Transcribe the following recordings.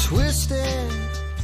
twisted.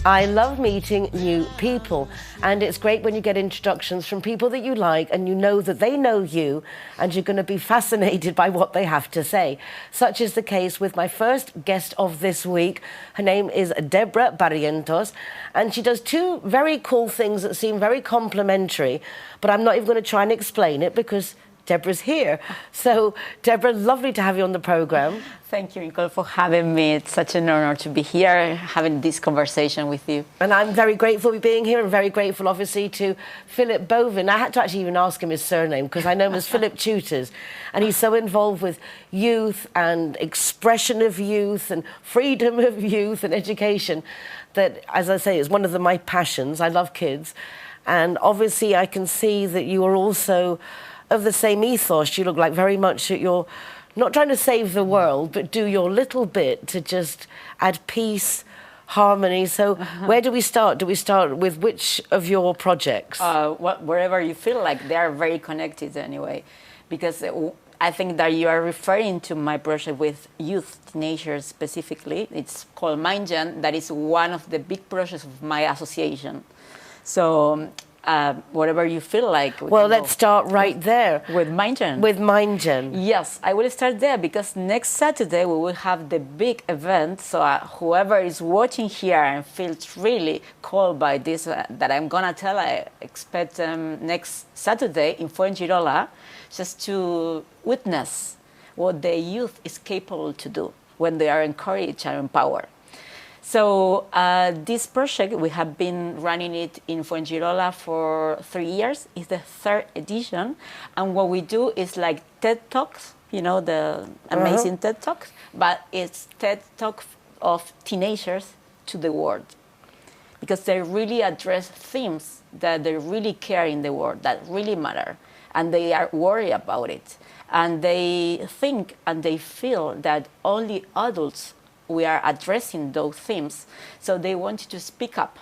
I love meeting new people, and it's great when you get introductions from people that you like and you know that they know you and you're going to be fascinated by what they have to say. Such is the case with my first guest of this week. Her name is Deborah Barrientos, and she does two very cool things that seem very complementary, but I'm not even going to try and explain it because Deborah's here. So, Deborah, lovely to have you on the program. Thank you, Nicole, for having me. It's such an honor to be here, having this conversation with you. And I'm very grateful for being here and very grateful, obviously, to Philip Bovin. I had to actually even ask him his surname because I know him as Philip Tutors. And he's so involved with youth and expression of youth and freedom of youth and education that, as I say, is one of my passions. I love kids. And obviously, I can see that you are also of the same ethos. You look like very much that you're not trying to save the world, but do your little bit to just add peace, harmony. So where do we start? Do we start with which of your projects? Wherever you feel like they are very connected anyway, because I think that you are referring to my project with youth, teenagers specifically. It's called MindGen. That is one of the big projects of my association. So whatever you feel like. Well, let's start right there. With MindGen. With MindGen. Yes, I will start there because next Saturday we will have the big event. So whoever is watching here and feels really called by this that I'm going to tell, I expect next Saturday in Fuengirola just to witness what the youth is capable to do when they are encouraged and empowered. So this project, we have been running it in Fuengirola for 3 years. It's the third edition. And what we do is like TED Talks, you know, the amazing TED Talks, but it's TED Talks of teenagers to the world. Because they really address themes that they really care in the world, that really matter. And they are worried about it. And they think and they feel that only adults we are addressing those themes, so they wanted to speak up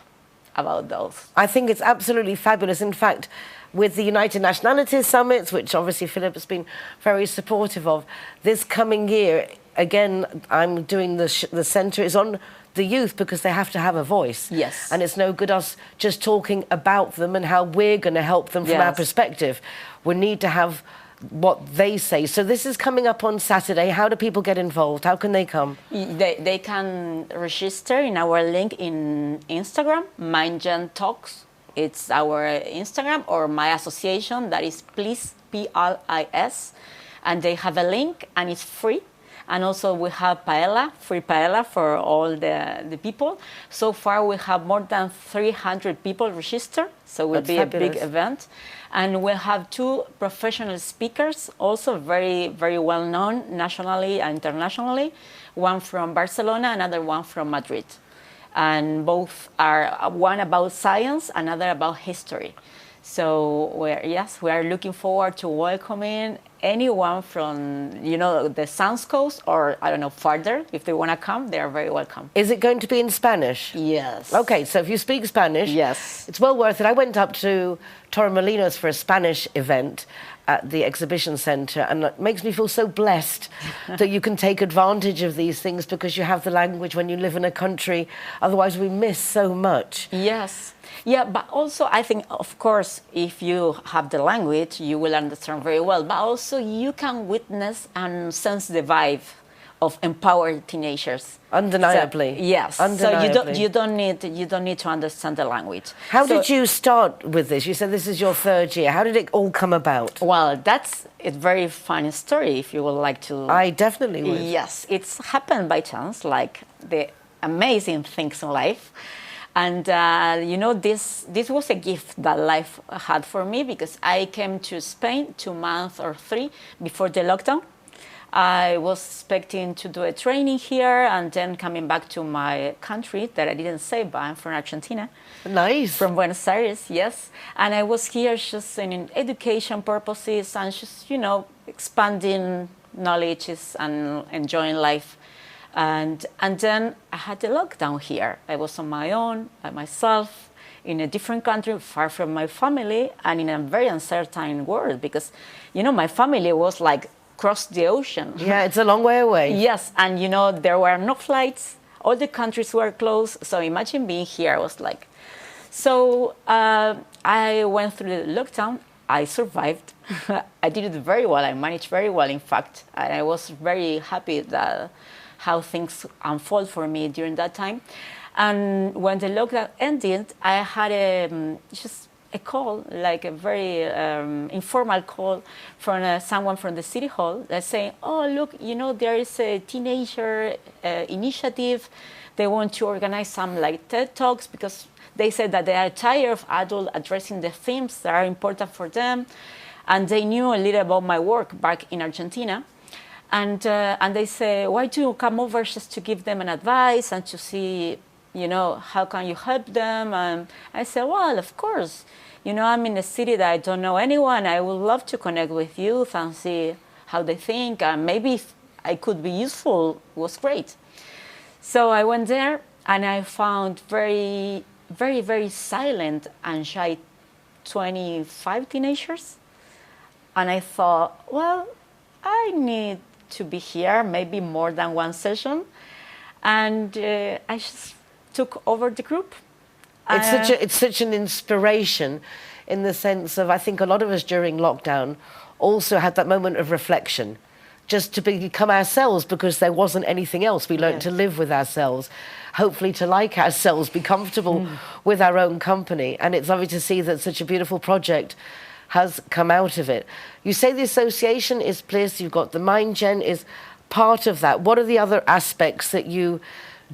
about those. I think it's absolutely fabulous. In fact, with the United Nationalities Summits, which obviously Philip has been very supportive of, this coming year, again, I'm doing the centre is on the youth because they have to have a voice. Yes. And it's no good us just talking about them and how we're going to help them from our perspective. We need to have what they say. So this is coming up on Saturday. How do people get involved? How can they come? They can register in our link in Instagram, MindGen Talks. It's our Instagram, or my association, that is Please, P-L-I-S. And they have a link and it's free. And also we have paella, free paella for all the people. So far we have more than 300 people registered, so it will be fabulous. A big event. And we'll have two professional speakers, also very, very well known nationally and internationally. One from Barcelona, another one from Madrid. And both are one about science, another about history. So we are looking forward to welcoming anyone from, you know, the South Coast or, I don't know, farther. If they want to come, they are very welcome. Is it going to be in Spanish? Yes. Okay, so if you speak Spanish, yes, it's well worth it. I went up to Torremolinos for a Spanish event at the exhibition centre, and it makes me feel so blessed that you can take advantage of these things because you have the language when you live in a country. Otherwise, we miss so much. Yes. Yeah, but also I think, of course, if you have the language, you will understand very well. But also you can witness and sense the vibe of empowered teenagers. Undeniably. So, yes. Undeniably. So you don't need to understand the language. How did you start with this? You said this is your third year. How did it all come about? Well, that's a very funny story if you would like to. I definitely would. Yes, it's happened by chance, like the amazing things in life. And, you know, this was a gift that life had for me because I came to Spain 2 months or 3 before the lockdown. I was expecting to do a training here and then coming back to my country that I didn't say, but I'm from Argentina. Nice. From Buenos Aires, yes. And I was here just in education purposes and just, you know, expanding knowledges and enjoying life. And then I had the lockdown here. I was on my own, by myself, in a different country, far from my family, and in a very uncertain world because, you know, my family was like across the ocean. Yeah, it's a long way away. Yes, and you know, there were no flights, All the countries were closed. So imagine being here. I was like, so I went through the lockdown. I survived. I did it very well. I managed very well, in fact. And I was very happy that how things unfold for me during that time. And when the lockdown ended, I had just a call, like a very informal call from someone from the city hall that's saying, oh, look, you know, there is a teenager initiative. They want to organize some like TED Talks because they said that they are tired of adults addressing the themes that are important for them. And they knew a little about my work back in Argentina. And they say, why do you come over just to give them an advice and to see, you know, how can you help them? And I said, well, of course. You know, I'm in a city that I don't know anyone. I would love to connect with youth and see how they think. And maybe if I could be useful, it was great. So I went there and I found very, very, very silent and shy 25 teenagers. And I thought, well, I need to be here, maybe more than one session. And I just took over the group. It's such an inspiration in the sense of, I think a lot of us during lockdown also had that moment of reflection, just to become ourselves because there wasn't anything else. We learned to live with ourselves, hopefully to like ourselves, be comfortable with our own company. And it's lovely to see that such a beautiful project has come out of it. You say the association is Bliss, you've got the MindGen is part of that. What are the other aspects that you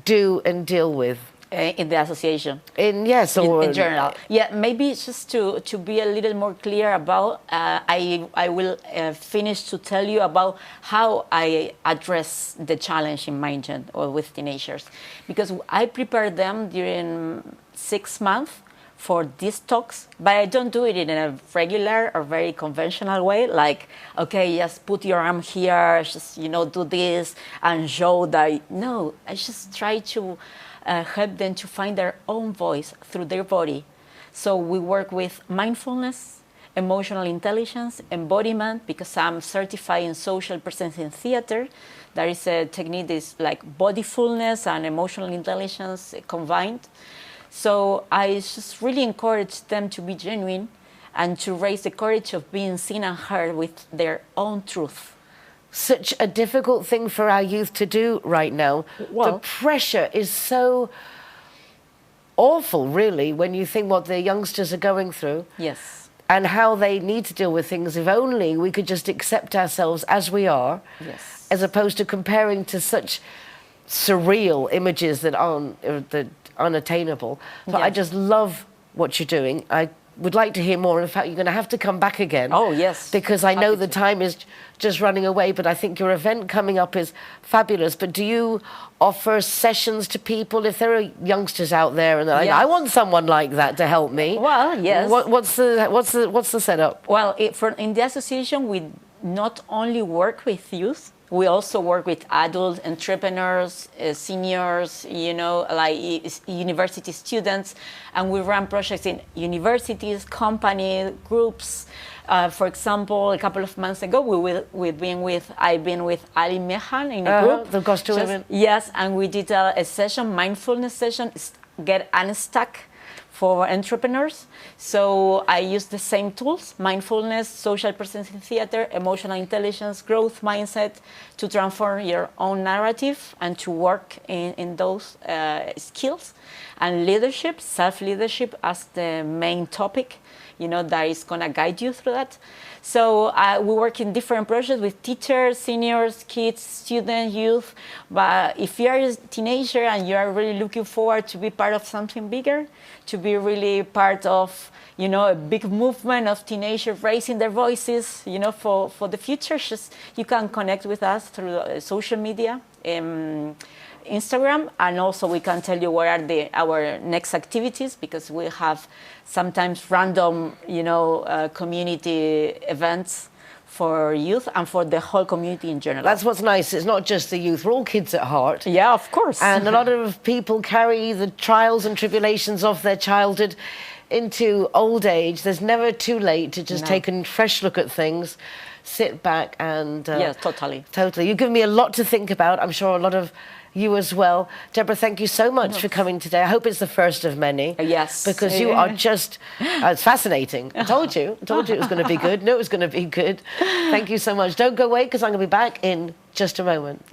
do and deal with? In the association? In general. Yeah, maybe just to be a little more clear about, I will finish to tell you about how I address the challenge in MindGen or with teenagers. Because I prepare them during 6 months for these talks, but I don't do it in a regular or very conventional way, like, okay, just put your arm here, just, you know, do this and show that. No, I just try to help them to find their own voice through their body. So we work with mindfulness, emotional intelligence, embodiment, because I'm certified in social presence in theater. There is a technique that is like bodyfulness and emotional intelligence combined. So I just really encourage them to be genuine and to raise the courage of being seen and heard with their own truth. Such a difficult thing for our youth to do right now. Well, the pressure is so awful, really, when you think what the youngsters are going through. Yes. And how they need to deal with things. If only we could just accept ourselves as we are, yes, as opposed to comparing to such surreal images that aren't unattainable. So I just love what you're doing. I would like to hear more. In fact, you're going to have to come back again. Oh, yes. Because I know the time is just running away, but I think your event coming up is fabulous. But do you offer sessions to people if there are youngsters out there and they're like, I want someone like that to help me? Well, yes. What's the setup? Well, in the association, we not only work with youth, we also work with adult entrepreneurs, seniors, you know, like university students, and we run projects in universities, company groups. For example, a couple of months ago, I've been with Ali Mehan in a group. The Costa Women. Yes, and we did a session, mindfulness session, Get Unstuck, for entrepreneurs. So I use the same tools, mindfulness, social presence in theater, emotional intelligence, growth mindset, to transform your own narrative and to work in those skills. And leadership, self-leadership as the main topic, you know, that is gonna guide you through that. So we work in different projects with teachers, seniors, kids, students, youth. But if you're a teenager and you are really looking forward to be part of something bigger, to be really part of, you know, a big movement of teenagers raising their voices, you know, for the future, just you can connect with us through social media, Instagram, and also we can tell you what are our next activities, because we have sometimes random, you know, community events for youth and for the whole community in general. That's what's nice. It's not just the youth. We're all kids at heart. Yeah, of course. And a lot of people carry the trials and tribulations of their childhood into old age. There's never too late to just take a fresh look at things, sit back and... yeah, totally. Totally. You've given me a lot to think about. I'm sure a lot of you as well. Deborah, thank you so much for coming today. I hope it's the first of many. Yes. Because you are just, it's fascinating. I told you it was going to be good. No, it was going to be good. Thank you so much. Don't go away, because I'm going to be back in just a moment.